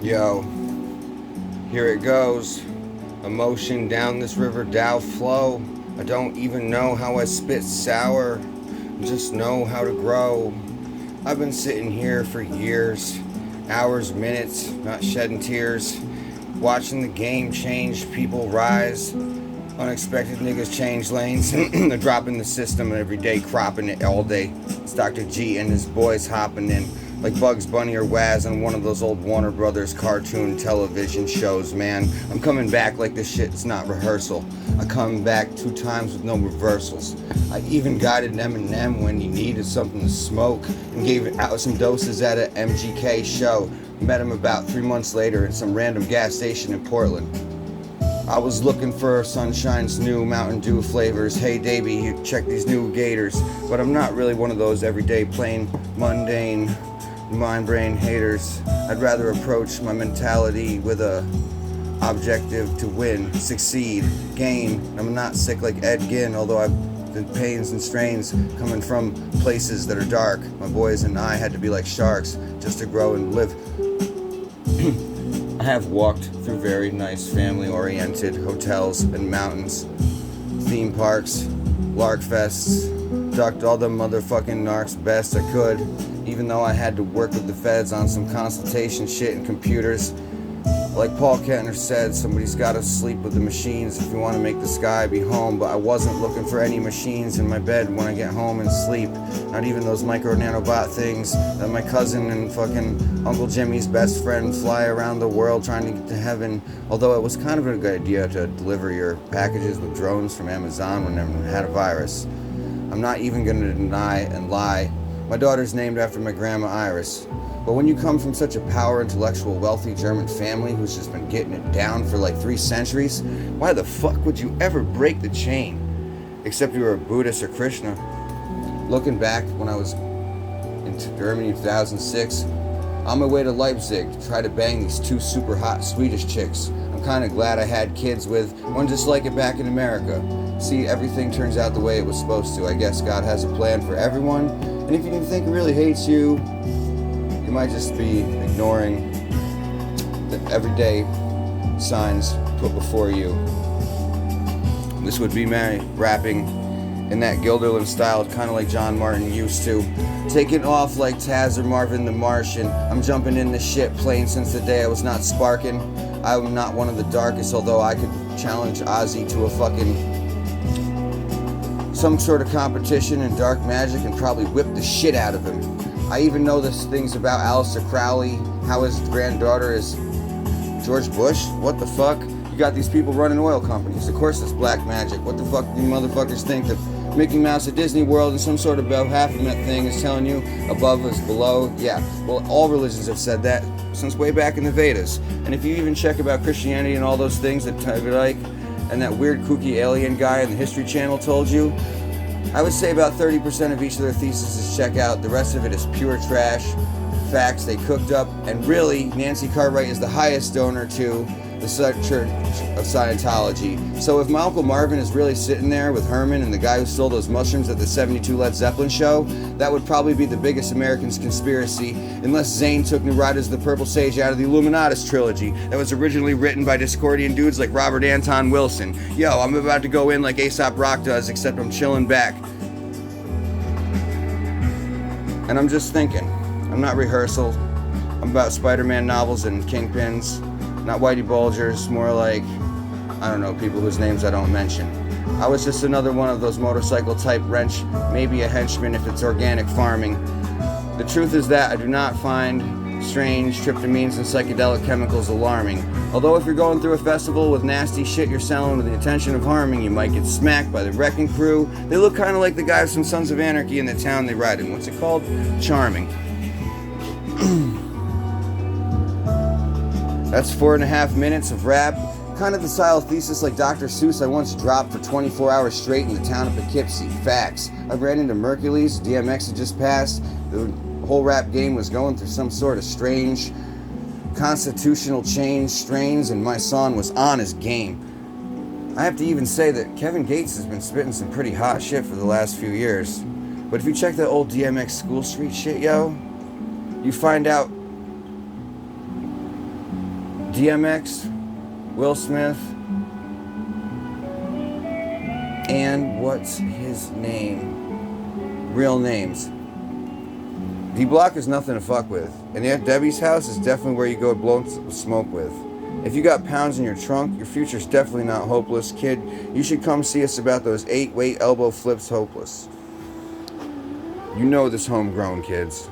Yo, here it goes. Emotion down this river Dow flow. I don't even know how I spit sour. Just know how to grow. I've been sitting here for years, hours, minutes, not shedding tears. Watching the game change, people rise. Unexpected niggas change lanes. They're dropping the system every day, cropping it all day. It's Dr. G and his boys hopping in like Bugs Bunny or Waz on one of those old Warner Brothers cartoon television shows, man. I'm coming back like this shit's not rehearsal. I come back 2 times with no reversals. I even guided Eminem when he needed something to smoke and gave out some doses at a MGK show. Met him about 3 months later at some random gas station in Portland. I was looking for Sunshine's new Mountain Dew flavors. Hey Davey, check these new gators. But I'm not really one of those everyday plain mundane mind brain haters. I'd rather approach my mentality with a objective to win, succeed, gain. I'm not sick like Ed Gein, although I've been pains and strains coming from places that are dark. My boys and I had to be like sharks just to grow and live. I have walked through very nice family-oriented hotels and mountains, theme parks, lark fests, ducked all the motherfucking narcs best I could, even though I had to work with the feds on some consultation shit and computers. Like Paul Kettner said, somebody's gotta sleep with the machines if you want to make the sky be home, but I wasn't looking for any machines in my bed when I get home and sleep. Not even those micro nanobot things that my cousin and fucking Uncle Jimmy's best friend fly around the world trying to get to heaven. Although it was kind of a good idea to deliver your packages with drones from Amazon when everyone had a virus. I'm not even gonna deny and lie. My daughter's named after my grandma Iris. But when you come from such a power, intellectual, wealthy German family who's just been getting it down for like 3 centuries, why the fuck would you ever break the chain? Except you were a Buddhist or Krishna. Looking back when I was in Germany in 2006, on my way to Leipzig to try to bang these 2 super hot Swedish chicks. I'm kind of glad I had kids with one just like it back in America. See, everything turns out the way it was supposed to. I guess God has a plan for everyone. And if you think he really hates you, you might just be ignoring the everyday signs put before you. This would be my rapping in that Gilderland style, kind of like John Martin used to. Taking off like Taz or Marvin the Martian. I'm jumping in the shit plane since the day I was not sparking. I'm not one of the darkest, although I could challenge Ozzy to a fucking some sort of competition in dark magic and probably whip the shit out of him. I even know this things about Aleister Crowley, how his granddaughter is George Bush. What the fuck? You got these people running oil companies. Of course it's black magic. What the fuck do you motherfuckers think that Mickey Mouse at Disney World and some sort of Baphomet thing is telling you above is below? Yeah, well, all religions have said that since way back in the Vedas. And if you even check about Christianity and all those things that Tiger like and that weird kooky alien guy in the History Channel told you, I would say about 30% of each of their theses is check out. The rest of it is pure trash, facts they cooked up, and really, Nancy Cartwright is the highest donor to the Church of Scientology. So if my Uncle Marvin is really sitting there with Herman and the guy who stole those mushrooms at the 72 Led Zeppelin show, that would probably be the biggest American's conspiracy, unless Zane took New Riders of the Purple Sage out of the Illuminatus trilogy that was originally written by Discordian dudes like Robert Anton Wilson. Yo, I'm about to go in like Aesop Rock does, except I'm chilling back. And I'm just thinking. I'm not rehearsal. I'm about Spider-Man novels and kingpins. Not Whitey Bulgers, more like, I don't know, people whose names I don't mention. I was just another one of those motorcycle type wrench, maybe a henchman if it's organic farming. The truth is that I do not find strange tryptamines and psychedelic chemicals alarming. Although if you're going through a festival with nasty shit you're selling with the intention of harming, you might get smacked by the wrecking crew. They look kind of like the guys from Sons of Anarchy in the town they ride in. What's it called? Charming. That's 4.5 minutes of rap. Kind of the style thesis like Dr. Seuss I once dropped for 24 hours straight in the town of Poughkeepsie. Facts. I ran into Mercules, DMX had just passed. The whole rap game was going through some sort of strange constitutional change strains, and my son was on his game. I have to even say that Kevin Gates has been spitting some pretty hot shit for the last few years. But if you check that old DMX School Street shit, yo, you find out DMX, Will Smith, and what's his name? Real names. D Block is nothing to fuck with. And Aunt Debbie's house is definitely where you go blow smoke with. If you got pounds in your trunk, your future's definitely not hopeless, kid. You should come see us about those 8-weight elbow flips hopeless. You know this homegrown, kids.